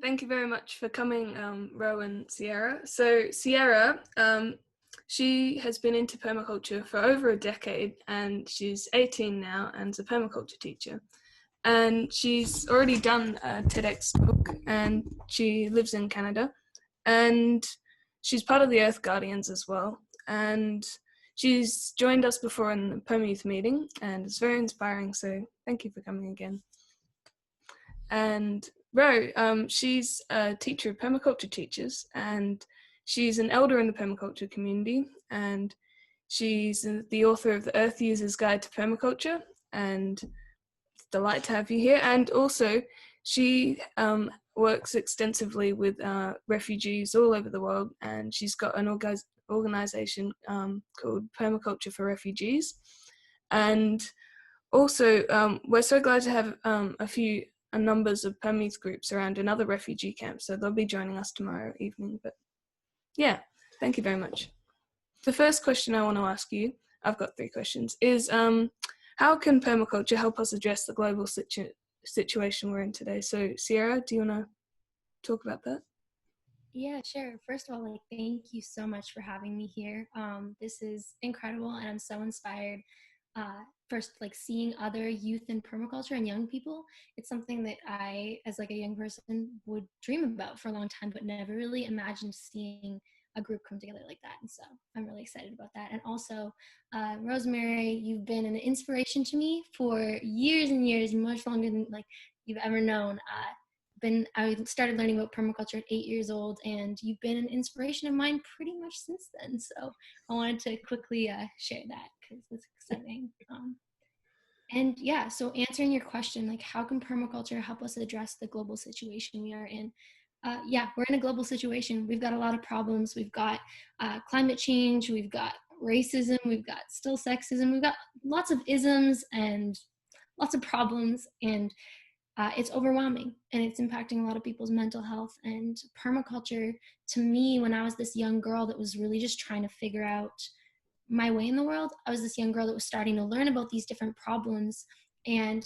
Thank you very much for coming, Ro and Sierra. So Sierra, she has been into permaculture for over a decade, and she's 18 now and is a permaculture teacher. And she's already done a TEDx talk, and she lives in Canada. And she's part of the Earth Guardians as well. And she's joined us before in the Permayouth meeting, and it's very inspiring. So thank you for coming again. And Ro, she's a teacher of permaculture teachers, and she's an elder in the permaculture community, and she's the author of the Earth User's Guide to Permaculture, and it's a delight to have you here. And also, she works extensively with refugees all over the world, and she's got an organization called Permaculture for Refugees. And also, we're so glad to have a numbers of Permayouth groups around in other refugee camps, so they'll be joining us tomorrow evening. But yeah, thank you very much. The first question I want to ask you, I've got 3 questions, is how can permaculture help us address the global situation we're in today? So Sierra, do you want to talk about that? Yeah, sure. First of all, thank you so much for having me here. This is incredible, and I'm so inspired. First, seeing other youth in permaculture and young people, it's something that I, as a young person, would dream about for a long time, but never really imagined seeing a group come together like that. And so I'm really excited about that. And also, Rosemary, you've been an inspiration to me for years and years, much longer than you've ever known. I started learning about permaculture at 8 years old, and you've been an inspiration of mine pretty much since then. So I wanted to quickly share that because it's exciting. And yeah, so answering your question, how can permaculture help us address the global situation we are in? Yeah, we're in a global situation. We've got a lot of problems. We've got climate change. We've got racism. We've got still sexism. We've got lots of isms and lots of problems. And it's overwhelming, and it's impacting a lot of people's mental health. And permaculture, to me, when I was this young girl that was really just trying to figure out my way in the world, I was this young girl that was starting to learn about these different problems, and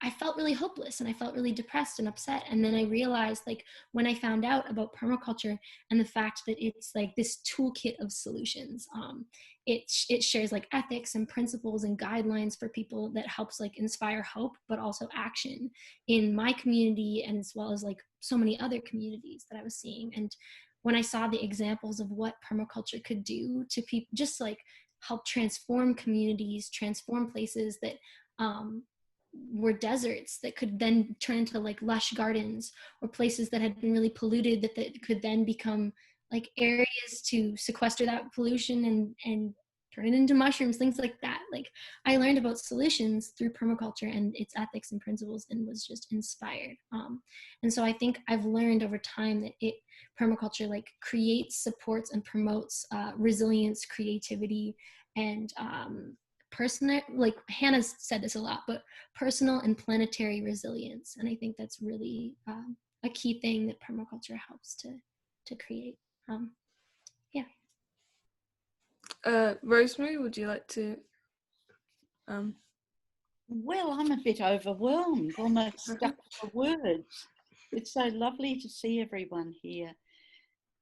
I felt really hopeless, and I felt really depressed and upset. And then I realized, when I found out about permaculture and the fact that it's this toolkit of solutions, it shares ethics and principles and guidelines for people that helps inspire hope, but also action in my community, and as well as so many other communities that I was seeing. And when I saw the examples of what permaculture could do to people, just help transform communities, transform places that were deserts that could then turn into lush gardens, or places that had been really polluted that could then become areas to sequester that pollution and turn it into mushrooms, things like that. I learned about solutions through permaculture and its ethics and principles, and was just inspired. And so I think I've learned over time that permaculture creates, supports, and promotes resilience, creativity, and personal, Hannah's said this a lot, but personal and planetary resilience. And I think that's really a key thing that permaculture helps to create. Yeah. Rosemary, would you like to? Well, I'm a bit overwhelmed, almost stuck for words. It's so lovely to see everyone here.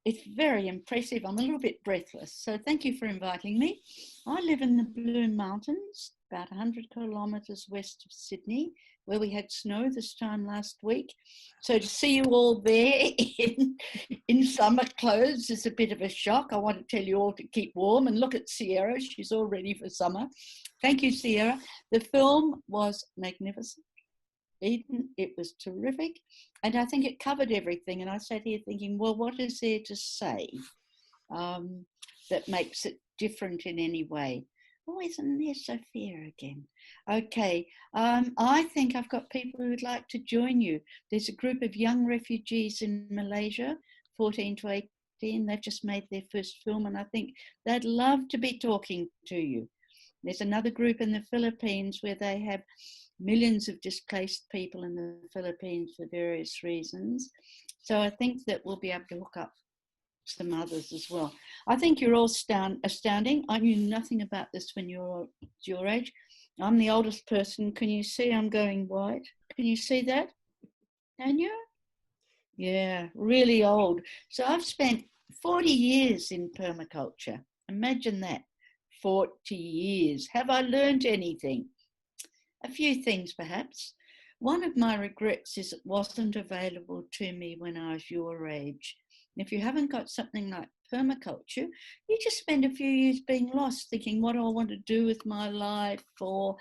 It's very impressive. I'm a little bit breathless. So thank you for inviting me. I live in the Blue Mountains, about 100 kilometres west of Sydney, where we had snow this time last week. So to see you all there in summer clothes is a bit of a shock. I want to tell you all to keep warm, and look at Sierra. She's all ready for summer. Thank you, Sierra. The film was magnificent. Eden, it was terrific, and I think it covered everything. And I sat here thinking, well, what is there to say that makes it different in any way? Oh, isn't there Sophia again? Okay, I think I've got people who would like to join you. There's a group of young refugees in Malaysia, 14 to 18. They've just made their first film, and I think they'd love to be talking to you. There's another group in the Philippines where they have millions of displaced people in the Philippines for various reasons. So I think that we'll be able to hook up some others as well. I think you're all astounding. I knew nothing about this when you were your age. I'm the oldest person. Can you see I'm going white? Can you see that? Can you? Yeah, really old. So I've spent 40 years in permaculture. Imagine that. 40 years. Have I learned anything? A few things, perhaps. One of my regrets is it wasn't available to me when I was your age. If you haven't got something like permaculture, you just spend a few years being lost, thinking, what do I want to do with my life? Or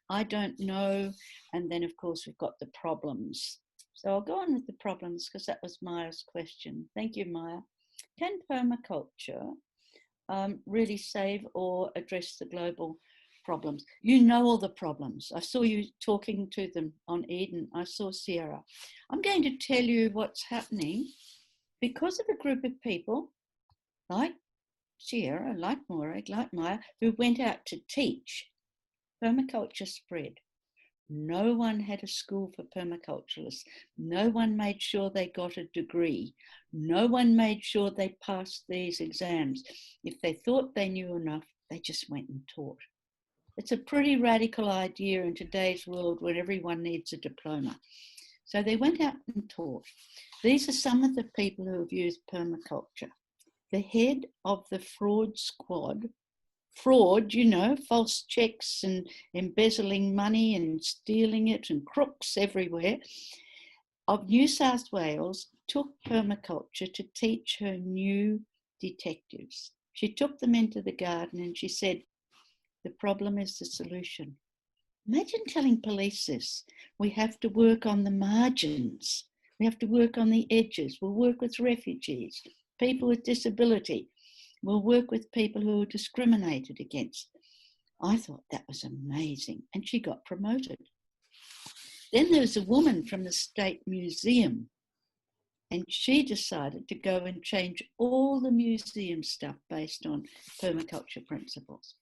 I don't know. And then, of course, we've got the problems. So I'll go on with the problems because that was Maia's question. Thank you, Maia. Can permaculture really save or address the global problems? You know all the problems. I saw you talking to them on Eden. I saw Sierra. I'm going to tell you what's happening because of a group of people like Sierra, like Morag, like Maia, who went out to teach. Permaculture spread. No one had a school for permaculturalists. No one made sure they got a degree. No one made sure they passed these exams. If they thought they knew enough, they just went and taught. It's a pretty radical idea in today's world where everyone needs a diploma. So they went out and taught. These are some of the people who have used permaculture. The head of the fraud squad, fraud, you know, false checks and embezzling money and stealing it and crooks everywhere, of New South Wales took permaculture to teach her new detectives. She took them into the garden and she said, the problem is the solution. Imagine telling police this. We have to work on the margins. We have to work on the edges. We'll work with refugees, people with disability. We'll work with people who are discriminated against. I thought that was amazing. And she got promoted. Then there was a woman from the State Museum. And she decided to go and change all the museum stuff based on permaculture principles.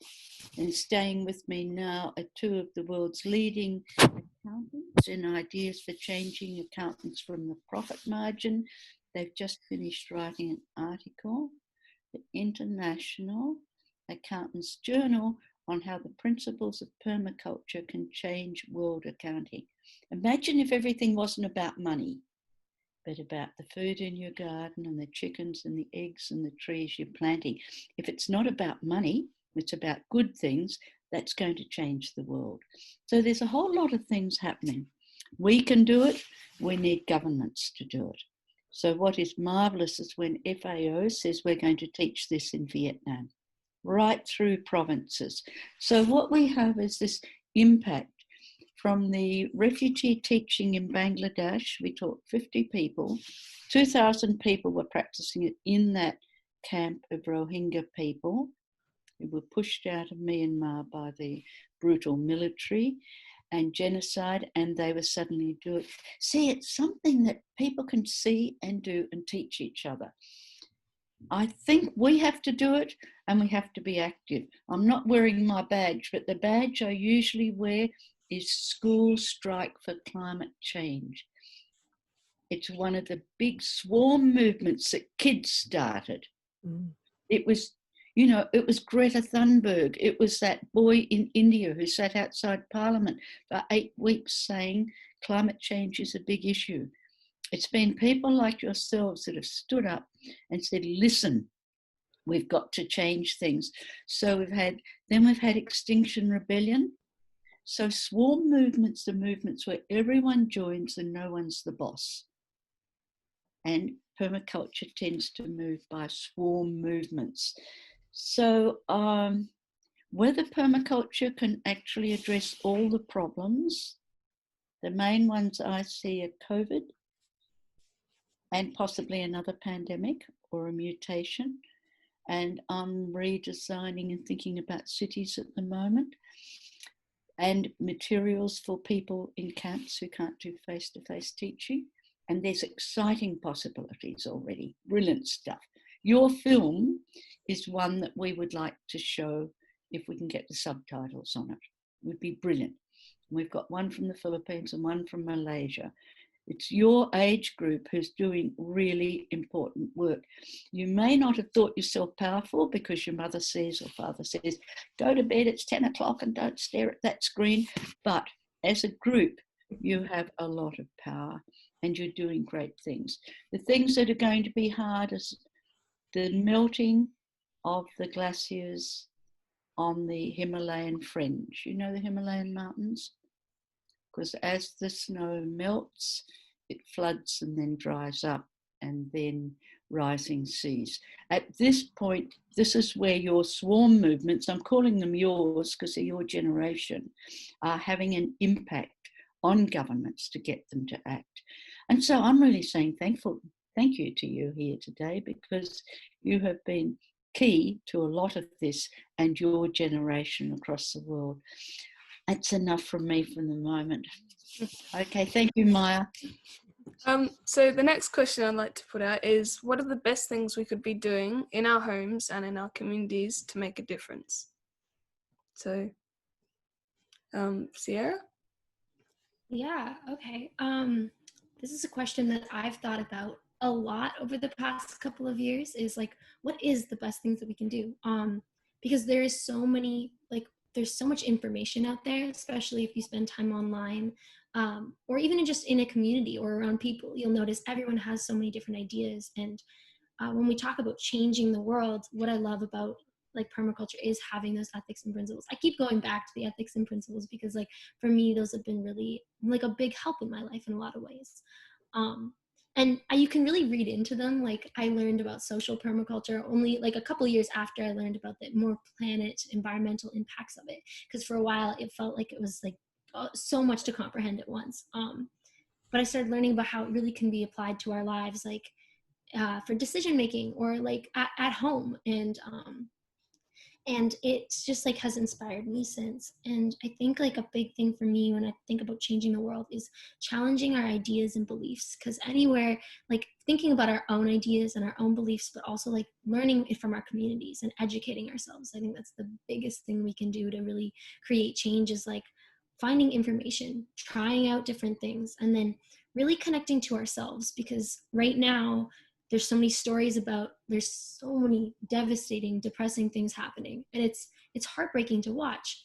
And staying with me now are two of the world's leading accountants in ideas for changing accountants from the profit margin. They've just finished writing an article, the International Accountants Journal, on how the principles of permaculture can change world accounting. Imagine if everything wasn't about money, but about the food in your garden and the chickens and the eggs and the trees you're planting. If it's not about money, it's about good things, that's going to change the world. So there's a whole lot of things happening. We can do it. We need governments to do it. So what is marvellous is when FAO says we're going to teach this in Vietnam, right through provinces. So what we have is this impact from the refugee teaching in Bangladesh. We taught 50 people. 2,000 people were practicing it in that camp of Rohingya people who were pushed out of Myanmar by the brutal military and genocide, and they were suddenly doing it. See, it's something that people can see and do and teach each other. I think we have to do it and we have to be active. I'm not wearing my badge, but the badge I usually wear is School Strike for Climate Change. It's one of the big swarm movements that kids started. It was, you know, it was Greta Thunberg. It was that boy in India who sat outside Parliament for 8 weeks saying climate change is a big issue. It's been people like yourselves that have stood up and said, listen, we've got to change things. So we've had Extinction Rebellion. So swarm movements are movements where everyone joins and no one's the boss. And permaculture tends to move by swarm movements. So whether permaculture can actually address all the problems, the main ones I see are COVID and possibly another pandemic or a mutation. And I'm redesigning and thinking about cities at the moment, and materials for people in camps who can't do face-to-face teaching. And there's exciting possibilities already, brilliant stuff. Your film is one that we would like to show if we can get the subtitles on it. It would be brilliant. We've got one from the Philippines and one from Malaysia. It's your age group who's doing really important work. You may not have thought yourself powerful because your mother says or father says, go to bed, it's 10 o'clock and don't stare at that screen. But as a group, you have a lot of power. and you're doing great things. The things that are going to be hard is the melting of the glaciers on the Himalayan fringe. You know the Himalayan mountains? Because as the snow melts, it floods and then dries up, and then rising seas. At this point, this is where your swarm movements, I'm calling them yours because they're your generation, are having an impact on governments to get them to act. And so I'm really saying thank you to you here today, because you have been key to a lot of this and your generation across the world. That's enough from me for the moment. Okay, thank you, Maia. So the next question I'd like to put out is, what are the best things we could be doing in our homes and in our communities to make a difference? So, Sierra? Yeah, okay. This is a question that I've thought about a lot over the past couple of years, is like, what is the best things that we can do? Because there is so many, like, there's so much information out there, especially if you spend time online, or even just in a community or around people. You'll notice everyone has so many different ideas. And when we talk about changing the world, what I love about like permaculture is having those ethics and principles. I keep going back to the ethics and principles because, like, for me, those have been really like a big help in my life in a lot of ways. And you can really read into them. Like, I learned about social permaculture only like a couple of years after I learned about the more planet environmental impacts of it. Because for a while it felt like it was like so much to comprehend at once. But I started learning about how it really can be applied to our lives, like for decision making or like at home. And it's just like has inspired me since. And I think like a big thing for me when I think about changing the world is challenging our ideas and beliefs, because anywhere, like thinking about our own ideas and our own beliefs, but also like learning it from our communities and educating ourselves. I think that's the biggest thing we can do to really create change, is like finding information, trying out different things, and then really connecting to ourselves. Because right now there's so many stories about, there's so many devastating, depressing things happening, and it's heartbreaking to watch.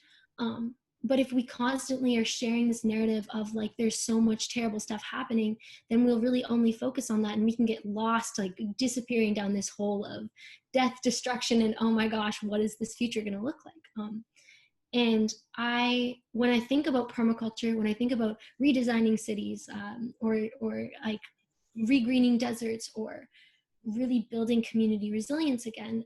But if we constantly are sharing this narrative of like there's so much terrible stuff happening, then we'll really only focus on that, and we can get lost, like disappearing down this hole of death, destruction, and oh my gosh, what is this future going to look like? And when I think about permaculture, when I think about redesigning cities, or like regreening deserts, or really building community resilience again,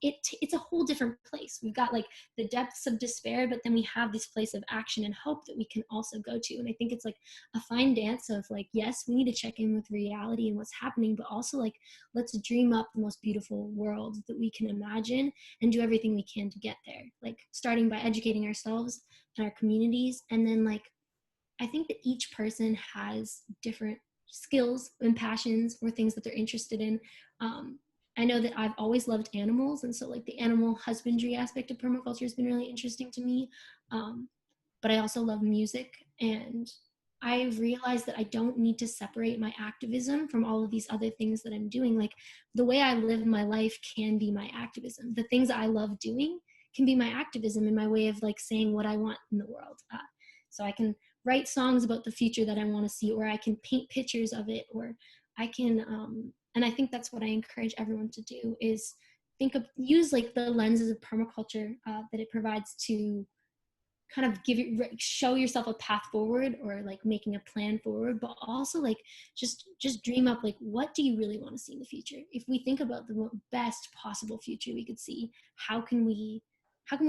it's a whole different place. We've got like the depths of despair, but then we have this place of action and hope that we can also go to. And I think it's like a fine dance of like, yes, we need to check in with reality and what's happening, but also like, let's dream up the most beautiful world that we can imagine and do everything we can to get there. Like starting by educating ourselves and our communities. And then like, I think that each person has different skills and passions or things that they're interested in. I know that I've always loved animals, and so like the animal husbandry aspect of permaculture has been really interesting to me. But I also love music, and I've realized that I don't need to separate my activism from all of these other things that I'm doing. Like the way I live my life can be my activism. The things I love doing can be my activism and my way of like saying what I want in the world. So I can write songs about the future that I want to see, or I can paint pictures of it, or I can, and I think that's what I encourage everyone to do, is use like the lenses of permaculture that it provides to kind of show yourself a path forward, or like making a plan forward, but also like just dream up, like, what do you really want to see in the future? If we think about the best possible future we could see, how can we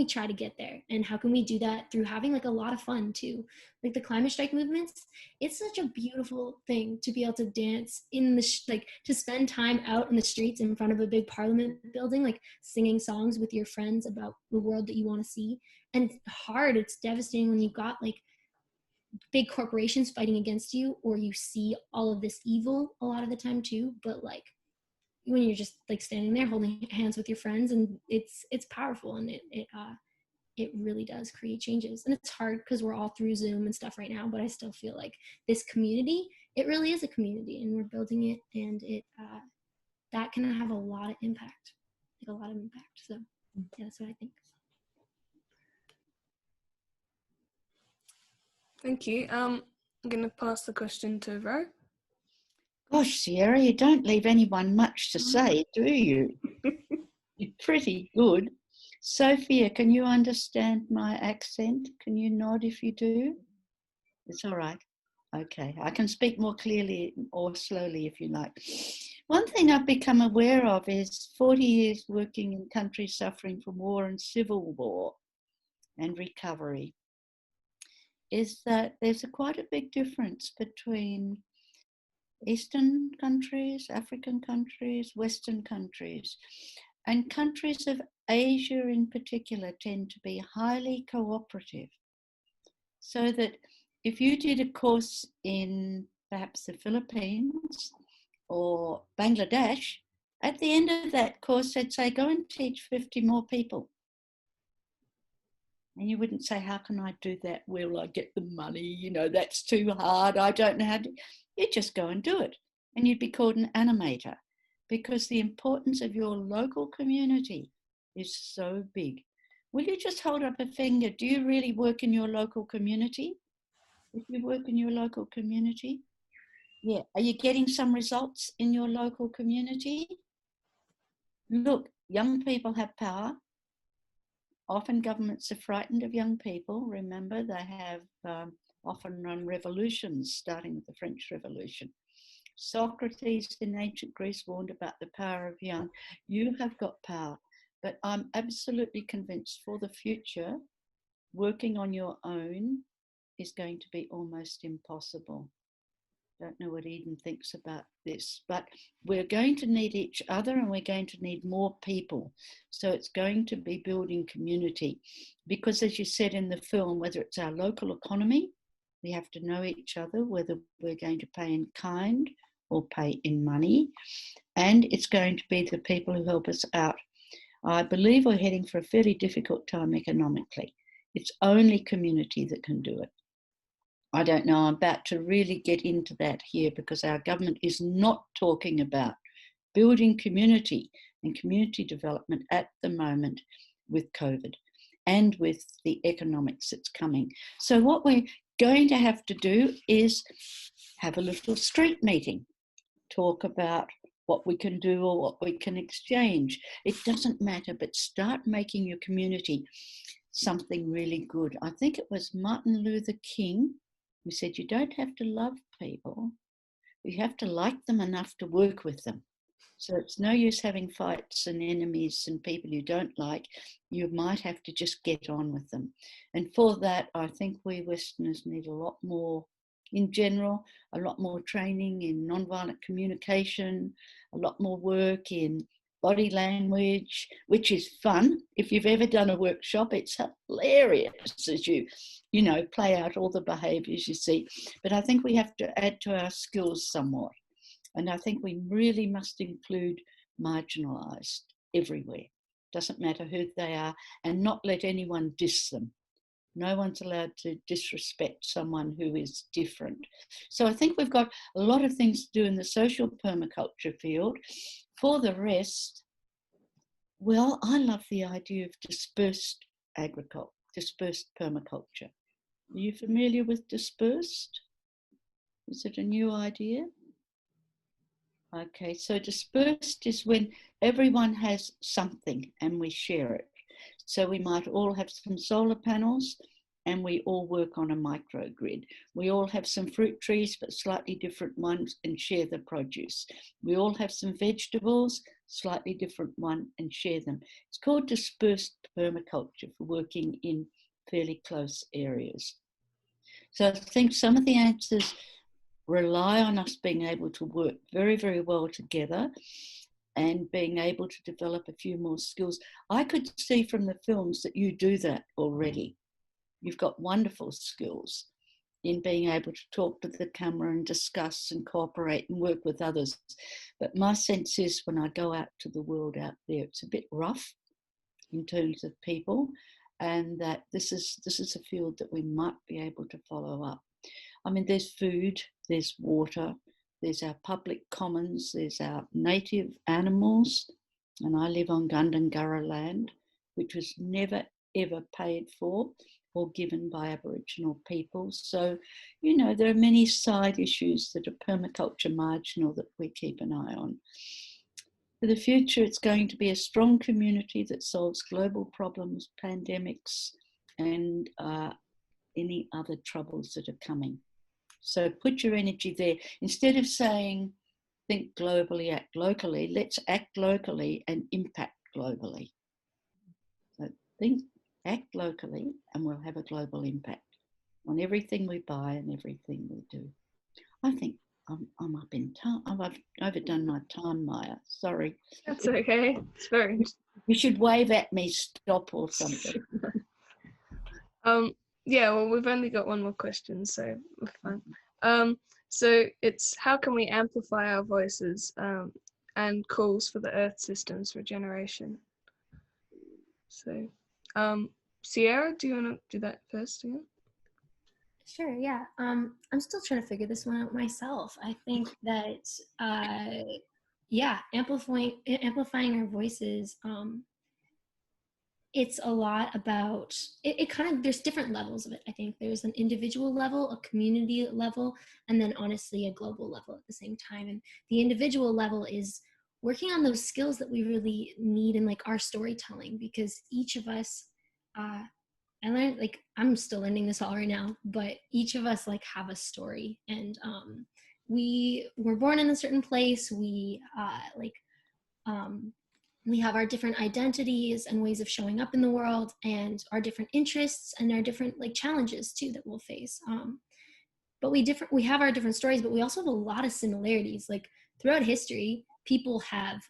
try to get there? And how can we do that through having like a lot of fun too? Like the climate strike movements, it's such a beautiful thing to be able to dance in the like to spend time out in the streets in front of a big parliament building, like singing songs with your friends about the world that you want to see. And it's hard, it's devastating when you've got like big corporations fighting against you, or you see all of this evil a lot of the time too. But like when you're just like standing there holding hands with your friends, and it's powerful, and it really does create changes. And it's hard because we're all through Zoom and stuff right now, but I still feel like this community, it really is a community, and we're building it, and it that can have a lot of impact, like a lot of impact. So yeah, that's what I think. Thank you. I'm going to pass the question to Ro. Gosh, Sierra, you don't leave anyone much to say, do you? You're pretty good. Sophia, can you understand my accent? Can you nod if you do? It's all right. Okay, I can speak more clearly or slowly if you like. One thing I've become aware of is 40 years working in countries suffering from war and civil war and recovery, is that there's quite a big difference between Eastern countries, African countries, Western countries, and countries of Asia in particular tend to be highly cooperative. So that if you did a course in perhaps the Philippines or Bangladesh, at the end of that course, they'd say, go and teach 50 more people. And you wouldn't say, how can I do that? Will I get the money? You know, that's too hard. I don't know how to. You just go and do it. And you'd be called an animator, because the importance of your local community is so big. Will you just hold up a finger? Do you really work in your local community? If you work in your local community, yeah. Are you getting some results in your local community? Look, young people have power. Often governments are frightened of young people. Remember, they have often run revolutions, starting with the French Revolution. Socrates in ancient Greece warned about the power of young. You have got power, but I'm absolutely convinced for the future, working on your own is going to be almost impossible. Don't know what Eden thinks about this, but we're going to need each other and we're going to need more people. So it's going to be building community, because as you said in the film, whether it's our local economy, we have to know each other, whether we're going to pay in kind or pay in money, and it's going to be the people who help us out. I believe we're heading for a fairly difficult time economically. It's only community that can do it. I don't know, I'm about to really get into that here, because our government is not talking about building community and community development at the moment with COVID and with the economics that's coming. So what we're going to have to do is have a little street meeting, talk about what we can do or what we can exchange. It doesn't matter, but start making your community something really good. I think it was Martin Luther King who said, you don't have to love people, you have to like them enough to work with them. So it's no use having fights and enemies and people you don't like. You might have to just get on with them. And for that, I think we Westerners need a lot more, in general, a lot more training in nonviolent communication, a lot more work in body language, which is fun. If you've ever done a workshop, it's hilarious as you play out all the behaviours you see. But I think we have to add to our skills somewhat. And I think we really must include marginalised everywhere. Doesn't matter who they are, and not let anyone diss them. No one's allowed to disrespect someone who is different. So I think we've got a lot of things to do in the social permaculture field. For the rest, well, I love the idea of dispersed agriculture, dispersed permaculture. Are you familiar with dispersed? Is it a new idea? Okay, so dispersed is when everyone has something and we share it. So we might all have some solar panels and we all work on a microgrid. We all have some fruit trees, but slightly different ones, and share the produce. We all have some vegetables, slightly different one, and share them. It's called dispersed permaculture for working in fairly close areas. So I think some of the answers rely on us being able to work very, very well together and being able to develop a few more skills. I could see from the films that you do that already. You've got wonderful skills in being able to talk to the camera and discuss and cooperate and work with others. But my sense is when I go out to the world out there, it's a bit rough in terms of people, and that this is a field that we might be able to follow up. I mean, there's food, there's water, there's our public commons, there's our native animals, and I live on Gundungurra land, which was never, ever paid for. or given by Aboriginal people. So, you know, there are many side issues that are permaculture marginal that we keep an eye on. For the future, it's going to be a strong community that solves global problems, pandemics, and any other troubles that are coming. So put your energy there. Instead of saying, think globally, act locally, let's act locally and impact globally. So think, act locally, and we'll have a global impact on everything we buy and everything we do. I think I'm up in time. I've overdone my time, Maia. Sorry. That's okay. It's very interesting. You should wave at me, stop or something. Yeah, well, we've only got one more question, so we're fine. So it's how can we amplify our voices and calls for the Earth system's regeneration? So, Sierra, do you want to do that first again? Sure, yeah. I'm still trying to figure this one out myself. I think that, yeah, amplifying our voices, it's a lot about, it kind of, there's different levels of it. I think there's an individual level, a community level, and then honestly a global level at the same time. And the individual level is working on those skills that we really need in like our storytelling, because each of us, I learned, like, I'm still learning this all right now, but each of us like have a story, and we were born in a certain place. We have our different identities and ways of showing up in the world, and our different interests and our different like challenges too that we'll face. But we have our different stories, but we also have a lot of similarities. Like throughout history, people have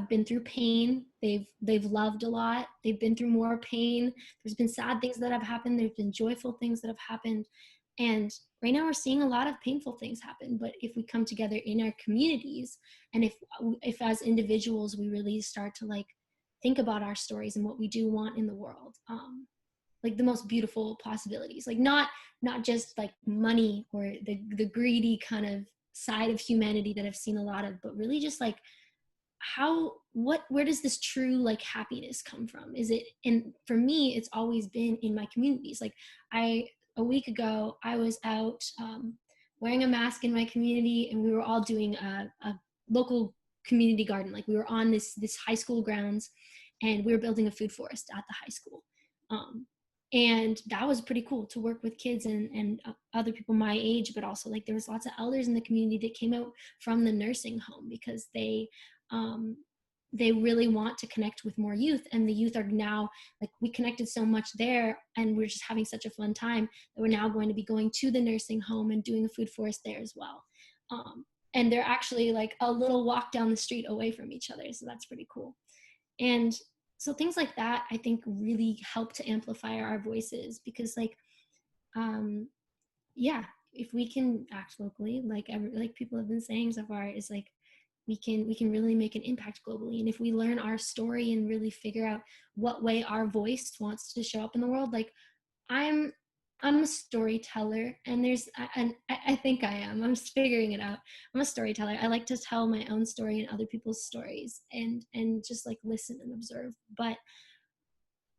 been through pain. They've loved a lot. They've been through more pain. There's been sad things that have happened. There's been joyful things that have happened. And right now we're seeing a lot of painful things happen. But if we come together in our communities, and if as individuals we really start to like think about our stories and what we do want in the world, like the most beautiful possibilities, like not just like money or the greedy kind of side of humanity that I've seen a lot of, but really just like where does this true like happiness come from? Is it, and for me, it's always been in my communities. Like a week ago, I was out wearing a mask in my community, and we were all doing a local community garden. Like we were on this high school grounds, and we were building a food forest at the high school. And that was pretty cool to work with kids and other people my age, but also like there was lots of elders in the community that came out from the nursing home because they really want to connect with more youth, and the youth are now like, we connected so much there, and we're just having such a fun time that we're now going to be going to the nursing home and doing a food forest there as well. And they're actually like a little walk down the street away from each other, so that's pretty cool. And so things like that, I think, really help to amplify our voices, because like yeah, if we can act locally, like people have been saying so far, is like we can really make an impact globally. And if we learn our story and really figure out what way our voice wants to show up in the world, like I'm a storyteller, and I think I am. I'm just figuring it out. I'm a storyteller. I like to tell my own story and other people's stories, and just like listen and observe. But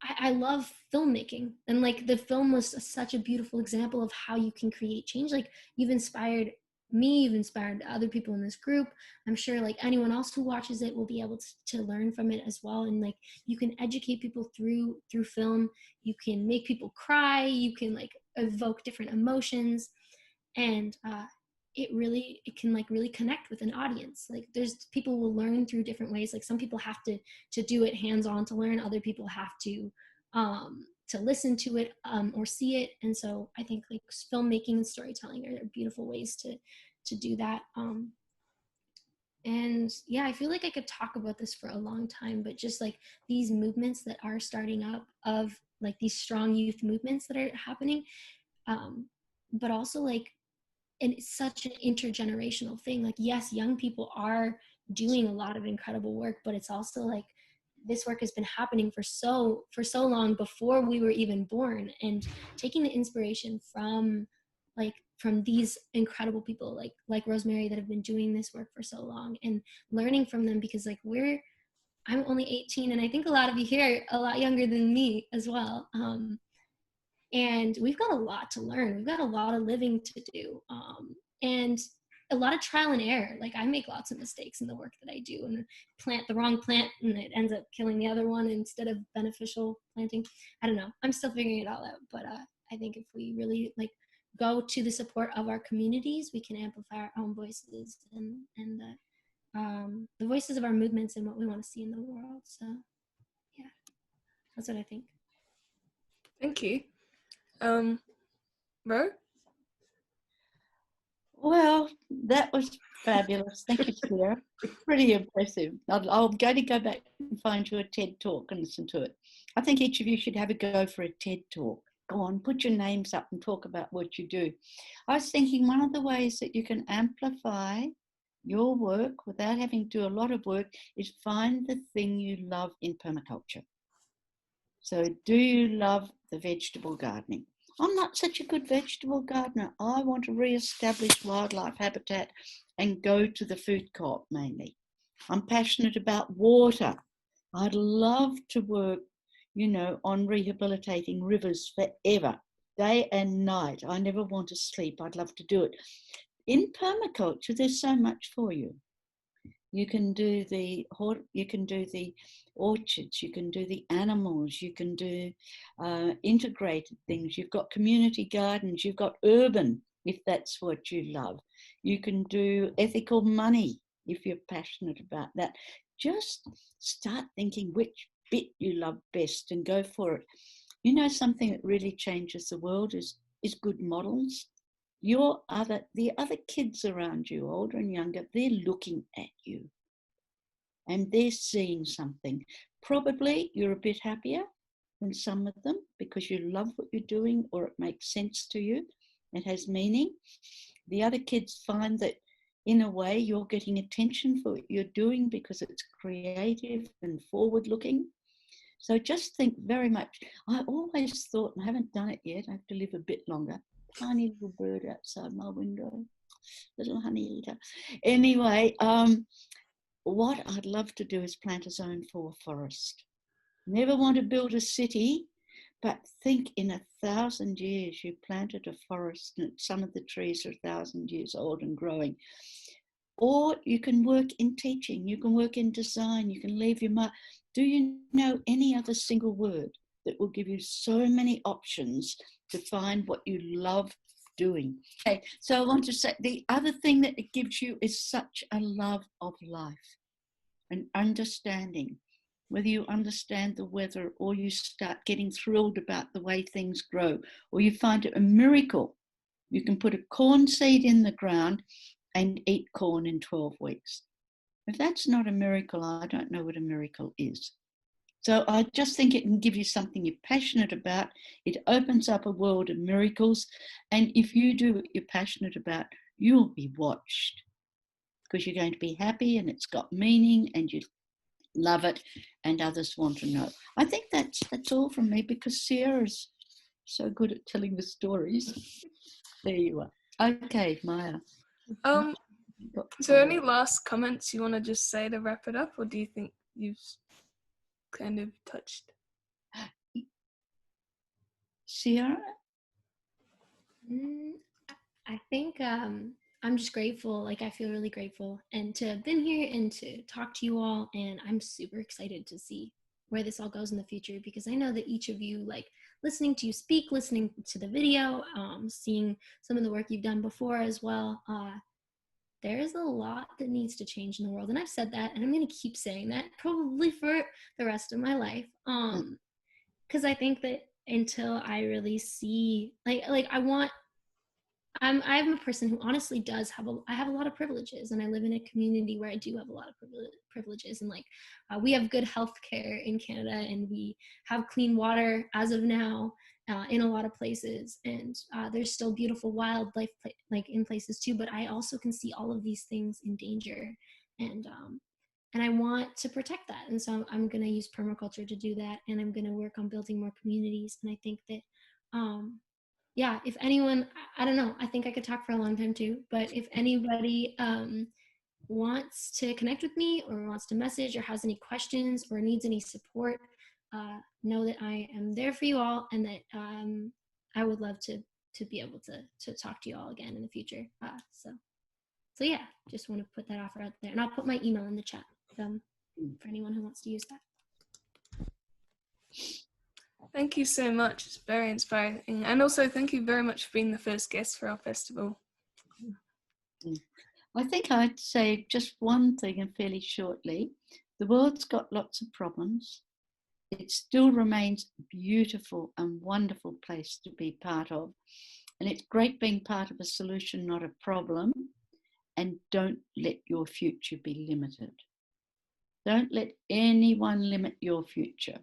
I love filmmaking, and like the film was such a beautiful example of how you can create change. Like you've inspired me, you've inspired other people in this group. I'm sure like anyone else who watches it will be able to learn from it as well. And like you can educate people through film. You can make people cry. You can like evoke different emotions, and it can like really connect with an audience. Like there's people will learn through different ways. Like some people have to do it hands-on to learn. Other people have to listen to it or see it. And so I think like filmmaking and storytelling are beautiful ways to do that. And yeah, I feel like I could talk about this for a long time, but just like these movements that are starting up, of like these strong youth movements that are happening, but also like, and it's such an intergenerational thing. Like, yes, young people are doing a lot of incredible work, but it's also like this work has been happening for so long before we were even born, and taking the inspiration from these incredible people like Rosemary that have been doing this work for so long, and learning from them, because like I'm only 18, and I think a lot of you here are a lot younger than me as well. And we've got a lot to learn. We've got a lot of living to do. And a lot of trial and error. Like, I make lots of mistakes in the work that I do, and plant the wrong plant and it ends up killing the other one instead of beneficial planting. I don't know. I'm still figuring it all out. But I think if we really like go to the support of our communities, we can amplify our own voices and the voices of our movements and what we want to see in the world. So yeah, that's what I think. Thank you. Ro? Well, that was fabulous. Thank you, Sarah. Pretty impressive. I'm going to go back and find you a TED talk and listen to it. I think each of you should have a go for a TED talk. Go on, put your names up and talk about what you do. I was thinking one of the ways that you can amplify your work without having to do a lot of work is find the thing you love in permaculture. So do you love the vegetable gardening? I'm not such a good vegetable gardener. I want to re-establish wildlife habitat and go to the food co-op mainly. I'm passionate about water. I'd love to work, you know, on rehabilitating rivers forever, day and night. I never want to sleep. I'd love to do it. In permaculture, there's so much for you. You can do the orchards, you can do the animals, you can do integrated things. You've got community gardens, you've got urban, if that's what you love. You can do ethical money if you're passionate about that. Just start thinking which bit you love best and go for it. You know, something that really changes the world is good models. The other kids around you, older and younger, they're looking at you and they're seeing something. Probably you're a bit happier than some of them because you love what you're doing or it makes sense to you. It has meaning. The other kids find that in a way you're getting attention for what you're doing because it's creative and forward looking. So just think very much. I always thought, and I haven't done it yet, I have to live a bit longer, tiny little bird outside my window, little honey eater. Anyway, what I'd love to do is plant a zone 4 forest. Never want to build a city, but think in 1,000 years you planted a forest and some of the trees are 1,000 years old and growing. Or you can work in teaching, you can work in design, you can leave your mark. Do you know any other single word that will give you so many options to find what you love doing? Okay, so I want to say the other thing that it gives you is such a love of life, an understanding. Whether you understand the weather or you start getting thrilled about the way things grow, or you find it a miracle, you can put a corn seed in the ground and eat corn in 12 weeks. If that's not a miracle, I don't know what a miracle is. So I just think it can give you something you're passionate about. It opens up a world of miracles. And if you do what you're passionate about, you'll be watched because you're going to be happy and it's got meaning and you love it and others want to know. I think that's all from me because Sierra's so good at telling the stories. There you are. Okay, Maia. So any last comments you want to just say to wrap it up, or do you think you've kind of touched? Sierra? I think I'm just grateful. Like, I feel really grateful and to have been here and to talk to you all. And I'm super excited to see where this all goes in the future, because I know that each of you, like listening to you speak, listening to the video, seeing some of the work you've done before as well, there is a lot that needs to change in the world. And I've said that, and I'm going to keep saying that probably for the rest of my life. Because I think that until I really see, I'm a person who honestly does I have a lot of privileges, and I live in a community where I do have a lot of privileges. And we have good health care in Canada, and we have clean water as of now in a lot of places. And there's still beautiful wildlife in places too, but I also can see all of these things in danger. And I want to protect that. And so I'm going to use permaculture to do that. And I'm going to work on building more communities. And I think that, yeah, if anyone, I don't know, I think I could talk for a long time too, but if anybody wants to connect with me or wants to message or has any questions or needs any support, know that I am there for you all, and that I would love to be able to talk to you all again in the future. So yeah, just want to put that offer out there, and I'll put my email in the chat for anyone who wants to use that. Thank you so much. It's very inspiring. And also thank you very much for being the first guest for our festival. I think I'd say just one thing, and fairly shortly. The world's got lots of problems. It still remains a beautiful and wonderful place to be part of. And it's great being part of a solution, not a problem. And don't let your future be limited. Don't let anyone limit your future.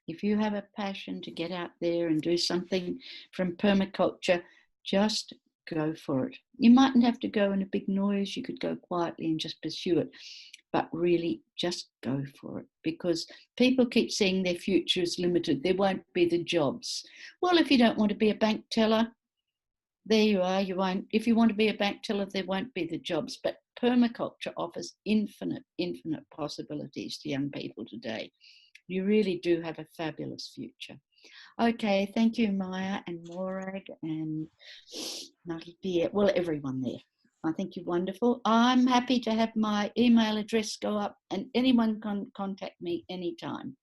If you have a passion to get out there and do something from permaculture, just go for it. You mightn't have to go in a big noise. You could go quietly and just pursue it. But really, just go for it, because people keep saying their future is limited. There won't be the jobs. Well, if you don't want to be a bank teller, there you are. You won't. If you want to be a bank teller, there won't be the jobs. But permaculture offers infinite possibilities to young people today. You really do have a fabulous future. Okay, thank you, Maia and Morag and Maria. Well, everyone there. I think you're wonderful. I'm happy to have my email address go up, and anyone can contact me anytime.